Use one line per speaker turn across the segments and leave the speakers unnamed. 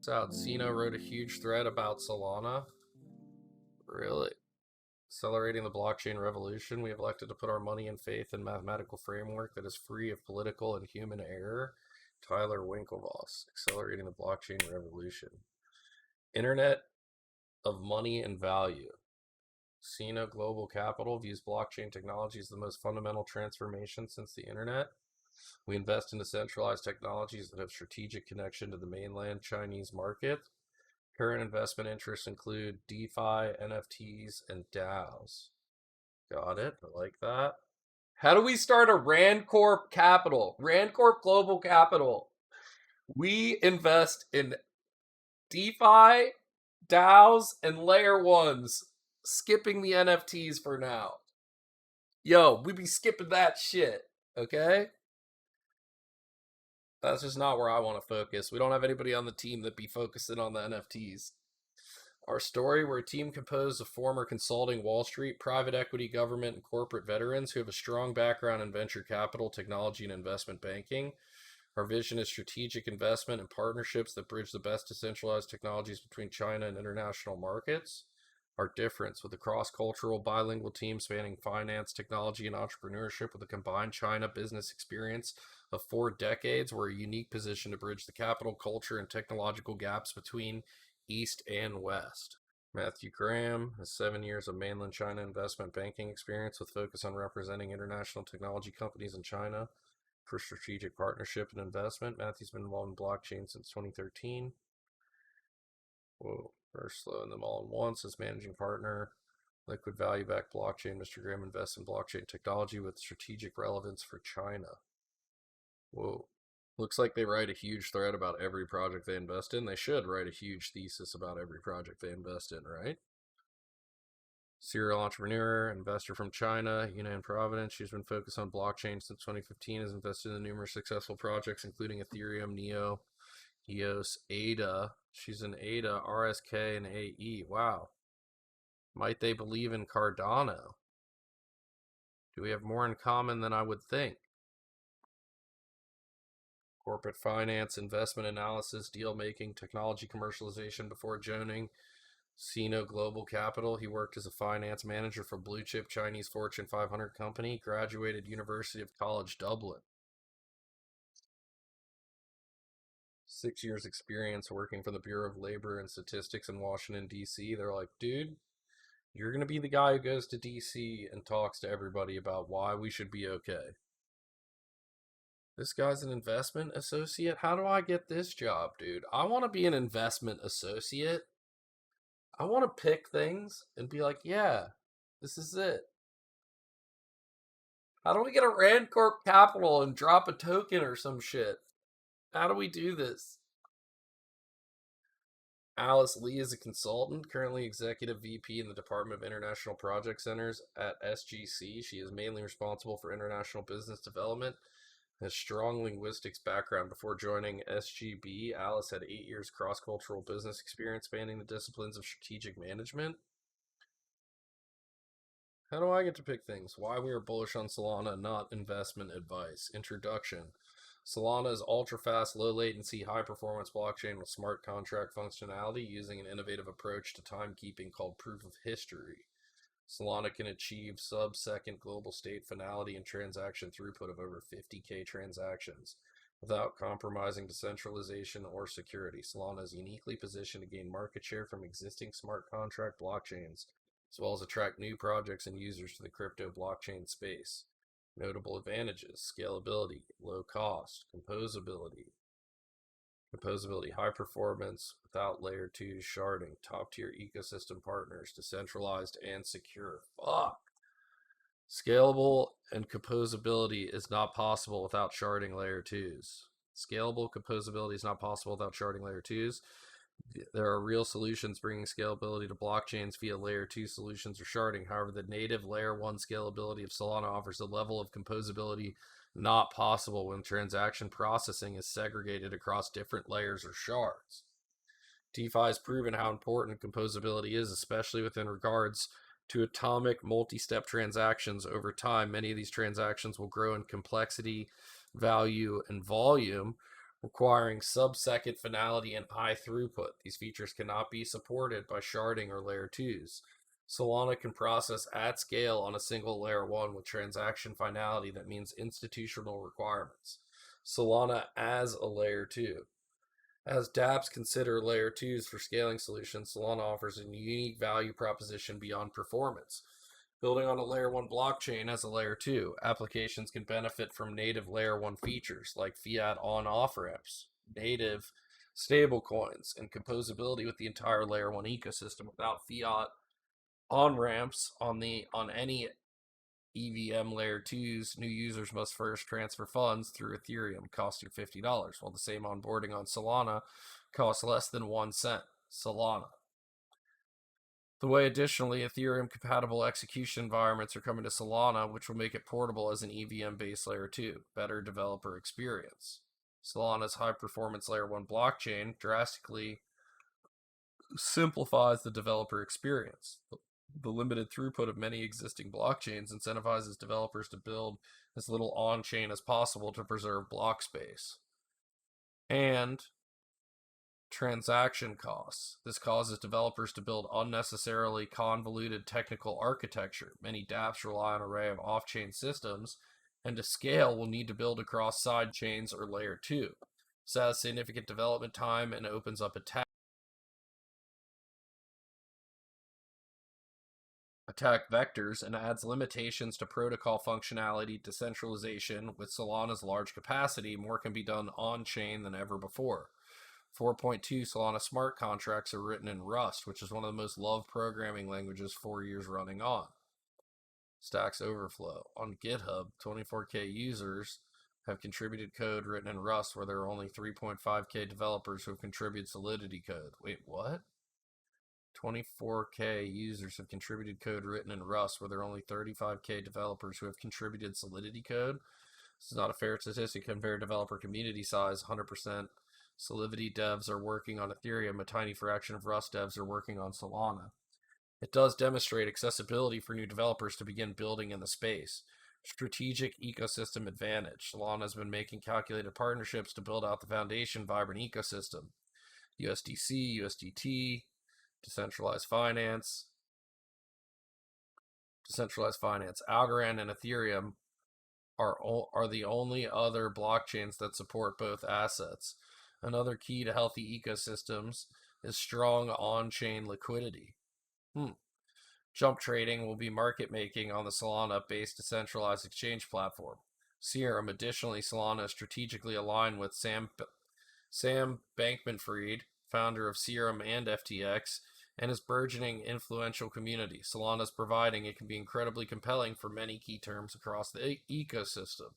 Out. Sino wrote a huge thread about Solana. Really? Accelerating the blockchain revolution, we have elected to put our money and faith in mathematical framework that is free of political and human error. Tyler Winklevoss, accelerating the blockchain revolution. Internet of money and value. Sino Global Capital views blockchain technology as the most fundamental transformation since the internet. We invest in decentralized technologies that have strategic connection to the mainland Chinese market. Current investment interests include DeFi, NFTs, and Daos. Got it. I like that. How do we start a Rand Corp Capital? Rand Corp Global Capital. We invest in DeFi, DAOs, and layer ones. Skipping the NFTs for now. Yo, we be skipping that shit, okay? That's just not where I want to focus. We don't have anybody on the team that be focusing on the NFTs. Our story, we're a team composed of former consulting, Wall Street, private equity, government, and corporate veterans who have a strong background in venture capital, technology, and investment banking. Our vision is strategic investment and partnerships that bridge the best decentralized technologies between China and international markets. Our difference, with a cross-cultural bilingual team spanning finance, technology, and entrepreneurship with a combined China business experience of 4 decades, we're a unique position to bridge the capital, culture, and technological gaps between East and West. Matthew Graham has 7 years of mainland China investment banking experience with focus on representing international technology companies in China for strategic partnership and investment. Matthew's been involved in blockchain since 2013. Whoa, first slowing them all at once as managing partner. Liquid value backed blockchain. Mr. Graham invests in blockchain technology with strategic relevance for China. Whoa. Looks like they write a huge thread about every project they invest in. They should write a huge thesis about every project they invest in, right? Serial entrepreneur, investor from China, Yunnan Providence. She's been focused on blockchain since 2015, has invested in numerous successful projects, including Ethereum, Neo, EOS, ADA. She's in ADA, RSK, and AE. Wow. Might they believe in Cardano? Do we have more in common than I would think? Corporate finance, investment analysis, deal making, technology commercialization before joining Sino Global Capital. He worked as a finance manager for blue chip Chinese Fortune 500 company, graduated University of College Dublin. 6 years experience working for the Bureau of Labor and Statistics in Washington, D.C. They're like, dude, you're going to be the guy who goes to D.C. and talks to everybody about why we should be okay. This guy's an investment associate? How do I get this job, dude? I want to be an investment associate. I want to pick things and be like, yeah, this is it. How do we get a Rand Corp Capital and drop a token or some shit? How do we do this? Alice Lee is a consultant, currently executive VP in the Department of International Project Centers at SGC. She is mainly responsible for international business development. Has strong linguistics background. Before joining SGB, Alice had 8 years cross-cultural business experience spanning the disciplines of strategic management. How do I get to pick things? Why we are bullish on Solana, not investment advice. Introduction. Solana is ultra-fast, low-latency, high-performance blockchain with smart contract functionality using an innovative approach to timekeeping called proof of history. Solana can achieve sub-second global state finality and transaction throughput of over 50K transactions without compromising decentralization or security. Solana is uniquely positioned to gain market share from existing smart contract blockchains, as well as attract new projects and users to the crypto blockchain space. Notable advantages: scalability, low cost, composability, high performance without layer 2 sharding, top tier ecosystem partners, decentralized and secure. Fuck. Scalable and composability is not possible without sharding layer 2s. Scalable composability is not possible without sharding layer 2s. There are real solutions bringing scalability to blockchains via layer 2 solutions or sharding. However, the native layer 1 scalability of Solana offers a level of composability not possible when transaction processing is segregated across different layers or shards. DeFi has proven how important composability is, especially within regards to atomic multi-step transactions. Over time, many of these transactions will grow in complexity, value, and volume, requiring sub-second finality and high throughput. These features cannot be supported by sharding or layer 2s. Solana can process at scale on a single layer 1 with transaction finality that means institutional requirements. Solana as a layer 2. As dApps consider layer 2s for scaling solutions, Solana offers a unique value proposition beyond performance. Building on a layer 1 blockchain as a layer 2, applications can benefit from native layer 1 features like fiat on off ramps, native stablecoins, and composability with the entire layer 1 ecosystem. Without fiat on ramps on any EVM layer 2s, new users must first transfer funds through Ethereum, costing $50, while the same onboarding on Solana costs less than 1 cent. Solana. The way additionally, Ethereum compatible execution environments are coming to Solana, which will make it portable as an EVM based layer 2. Better developer experience. Solana's high performance layer 1 blockchain drastically simplifies the developer experience. The limited throughput of many existing blockchains incentivizes developers to build as little on chain as possible to preserve block space. And transaction costs. This causes developers to build unnecessarily convoluted technical architecture. Many dApps rely on an array of off chain systems, and to scale, will need to build across side chains or layer 2. This has significant development time and opens up attack vectors and adds limitations to protocol functionality, decentralization. With Solana's large capacity, more can be done on chain than ever before. 4.2 Solana smart contracts are written in Rust, which is one of the most loved programming languages 4 years running on. Stacks Overflow. On GitHub, 24K users have contributed code written in Rust where there are only 3.5K developers who have contributed Solidity code. Wait, what? 24K users have contributed code written in Rust where there are only 35K developers who have contributed Solidity code. This is not a fair statistic compared to developer community size. 100% Solidity devs are working on Ethereum. A tiny fraction of Rust devs are working on Solana. It does demonstrate accessibility for new developers to begin building in the space. Strategic ecosystem advantage. Solana has been making calculated partnerships to build out the foundation vibrant ecosystem. USDC, USDT, decentralized finance. Algorand and Ethereum are the only other blockchains that support both assets. Another key to healthy ecosystems is strong on-chain liquidity. Jump trading will be market making on the Solana-based decentralized exchange platform. Serum. Additionally, Solana is strategically aligned with Sam Bankman-Fried, founder of Serum and FTX, and his burgeoning influential community. Solana is providing it can be incredibly compelling for many key terms across the ecosystem.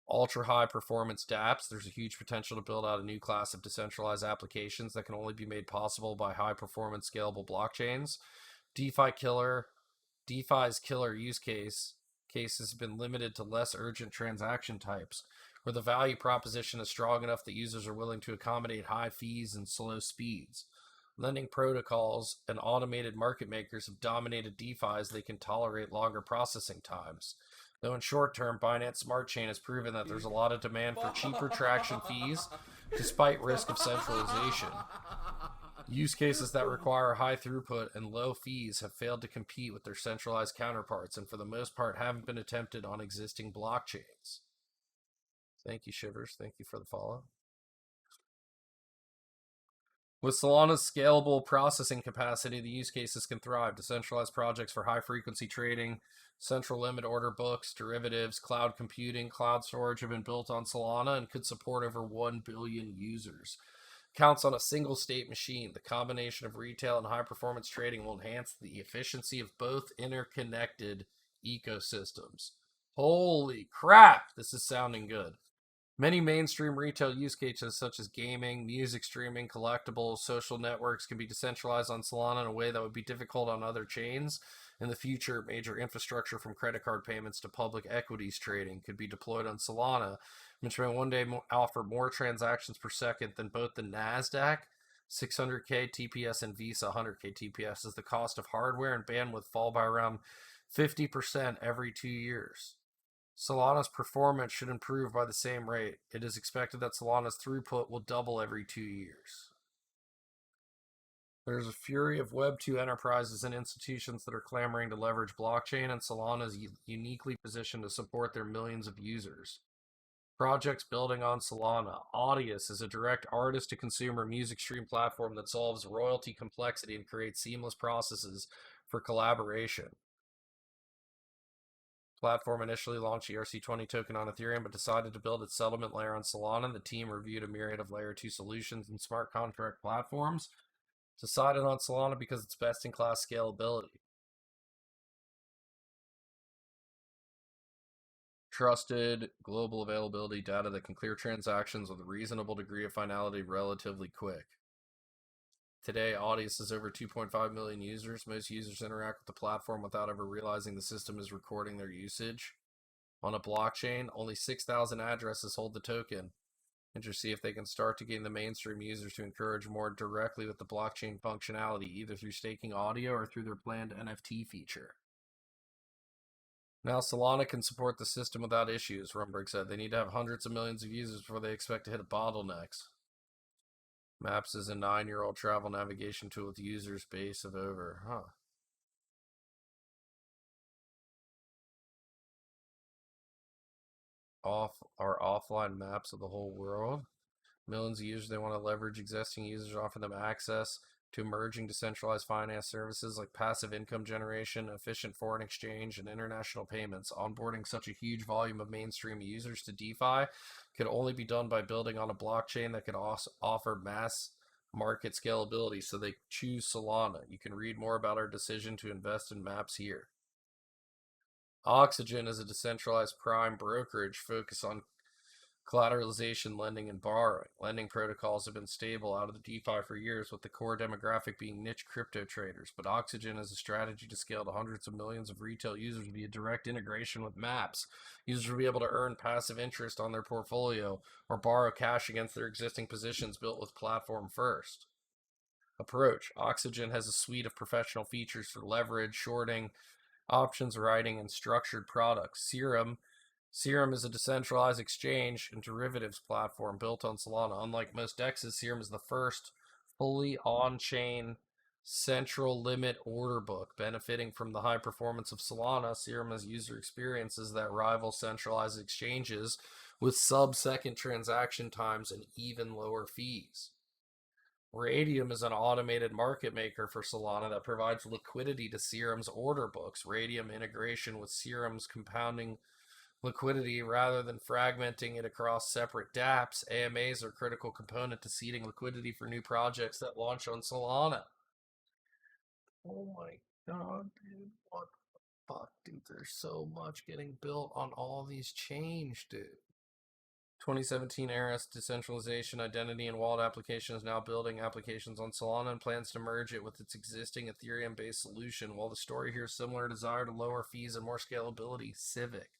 Ultra high performance dApps. There's a huge potential to build out a new class of decentralized applications that can only be made possible by high performance scalable blockchains. DeFi's killer use cases have been limited to less urgent transaction types, where the value proposition is strong enough that users are willing to accommodate high fees and slow speeds. Lending protocols and automated market makers have dominated DeFi as they can tolerate longer processing times. Though in short term, Binance Smart Chain has proven that there's a lot of demand for cheaper traction fees despite risk of centralization. Use cases that require high throughput and low fees have failed to compete with their centralized counterparts and for the most part haven't been attempted on existing blockchains. Thank you, Shivers. Thank you for the follow. With Solana's scalable processing capacity, the use cases can thrive. Decentralized projects for high-frequency trading, central limit order books, derivatives, cloud computing, cloud storage have been built on Solana and could support over 1 billion users. Counts on a single state machine. The combination of retail and high-performance trading will enhance the efficiency of both interconnected ecosystems. Holy crap, this is sounding good. Many mainstream retail use cases such as gaming, music streaming, collectibles, social networks can be decentralized on Solana in a way that would be difficult on other chains. In the future, major infrastructure from credit card payments to public equities trading could be deployed on Solana, which may one day offer more transactions per second than both the NASDAQ, 600K TPS, and Visa 100K TPS, as the cost of hardware and bandwidth fall by around 50% every 2 years. Solana's performance should improve by the same rate. It is expected that Solana's throughput will double every 2 years. There's a fury of Web 2 enterprises and institutions that are clamoring to leverage blockchain, and Solana is uniquely positioned to support their millions of users. Projects building on Solana. Audius is a direct artist to consumer music stream platform that solves royalty complexity and creates seamless processes for collaboration. Platform initially launched ERC20 token on Ethereum, but decided to build its settlement layer on Solana. The team reviewed a myriad of layer 2 solutions and smart contract platforms, decided on Solana because it's best in class scalability. Trusted global availability data that can clear transactions with a reasonable degree of finality relatively quick. Today, Audius has over 2.5 million users. Most users interact with the platform without ever realizing the system is recording their usage. On a blockchain, only 6,000 addresses hold the token. And to see if they can start to gain the mainstream users to encourage more directly with the blockchain functionality, either through staking audio or through their planned NFT feature. Now Solana can support the system without issues, Rumberg said. They need to have hundreds of millions of users before they expect to hit bottlenecks. Maps is a 9-year-old travel navigation tool with users base of over, offline maps of the whole world. Millions of users, they want to leverage existing users, offer them access to emerging decentralized finance services like passive income generation, efficient foreign exchange, and international payments. Onboarding such a huge volume of mainstream users to DeFi could only be done by building on a blockchain that could also offer mass market scalability. So they choose Solana. You can read more about our decision to invest in maps here. Oxygen is a decentralized prime brokerage focused on collateralization, lending, and borrowing. Lending protocols have been stable out of the DeFi for years, with the core demographic being niche crypto traders. But Oxygen is a strategy to scale to hundreds of millions of retail users via direct integration with maps. Users will be able to earn passive interest on their portfolio or borrow cash against their existing positions built with platform first. Approach. Oxygen has a suite of professional features for leverage, shorting, options writing, and structured products. Serum is a decentralized exchange and derivatives platform built on Solana. Unlike most DEXs, Serum is the first fully on-chain central limit order book. Benefiting from the high performance of Solana, Serum has user experiences that rival centralized exchanges with sub-second transaction times and even lower fees. Radium is an automated market maker for Solana that provides liquidity to Serum's order books. Radium integration with Serum's compounding liquidity rather than fragmenting it across separate dApps. AMAs are a critical component to seeding liquidity for new projects that launch on Solana. Oh my god, dude. What the fuck, dude? There's so much getting built on all these chains, dude. 2017 Eras decentralization identity and wallet application is now building applications on Solana and plans to merge it with its existing Ethereum based solution. While the story here is similar, desire to lower fees and more scalability, Civic.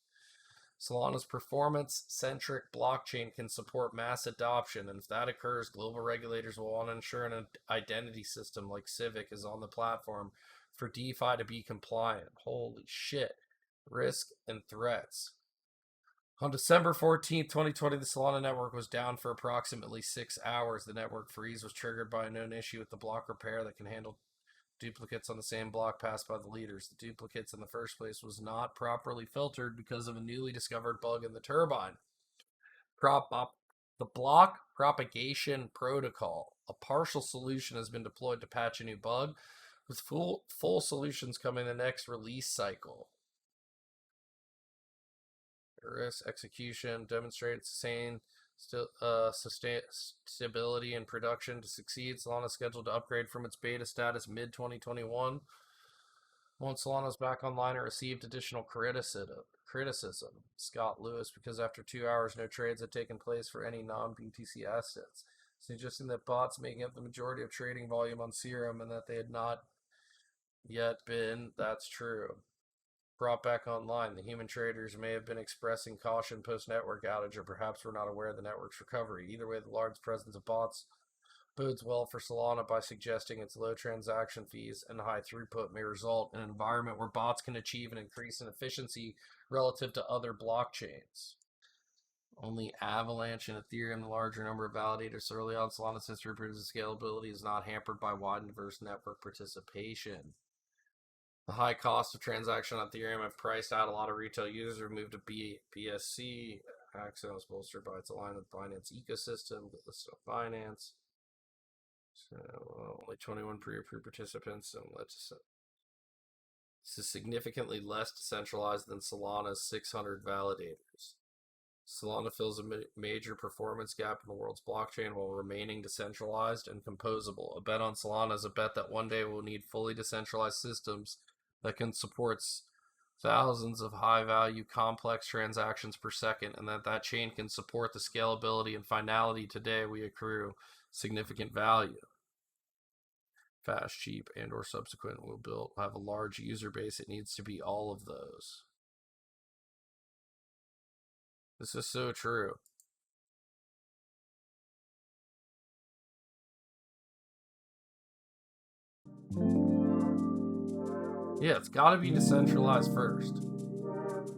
Solana's performance centric blockchain can support mass adoption, and if that occurs, global regulators will want to ensure an identity system like Civic is on the platform for DeFi to be compliant. Holy shit. Risk and threats. On December 14th, 2020, the Solana network was down for approximately 6 hours. The network freeze was triggered by a known issue with the block repair that can handle duplicates on the same block passed by the leaders. The duplicates in the first place was not properly filtered because of a newly discovered bug in the turbine. The block propagation protocol. A partial solution has been deployed to patch a new bug, with full solutions coming in the next release cycle. Risk execution demonstrated stability in production to succeed. Solana is scheduled to upgrade from its beta status mid 2021. Once Solana's back online, it received additional criticism. Scott Lewis, because after 2 hours, no trades had taken place for any non-BTC assets, suggesting that bots making up the majority of trading volume on Serum and that they had not yet been. That's true. Brought back online, the human traders may have been expressing caution post-network outage or perhaps were not aware of the network's recovery. Either way, the large presence of bots bodes well for Solana by suggesting its low transaction fees and high throughput may result in an environment where bots can achieve an increase in efficiency relative to other blockchains. Only Avalanche and Ethereum, the larger number of validators early on, Solana's history proves scalability is not hampered by wide and diverse network participation. The high cost of transaction on Ethereum have priced out a lot of retail users who moved to BSC. Axon was bolstered by its alignment with Binance ecosystem, the list of finance. So only 21 pre-approved participants, and this is significantly less decentralized than Solana's 600 validators. Solana fills a major performance gap in the world's blockchain while remaining decentralized and composable. A bet on Solana is a bet that one day we'll need fully decentralized systems that can support thousands of high-value complex transactions per second, and that chain can support the scalability and finality today we accrue significant value. Fast, cheap, and or subsequent will have a large user base. It needs to be all of those. This is so true. Yeah, it's got to be decentralized first.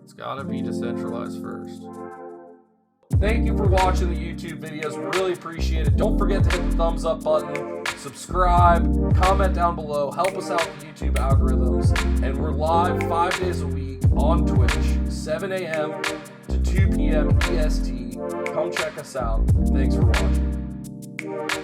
It's got to be decentralized first. Thank you for watching the YouTube videos. Really appreciate it. Don't forget to hit the thumbs up button, subscribe, comment down below, help us out with the YouTube algorithms. And we're live 5 days a week on Twitch, 7 a.m. to 2 p.m. EST. Come check us out. Thanks for watching.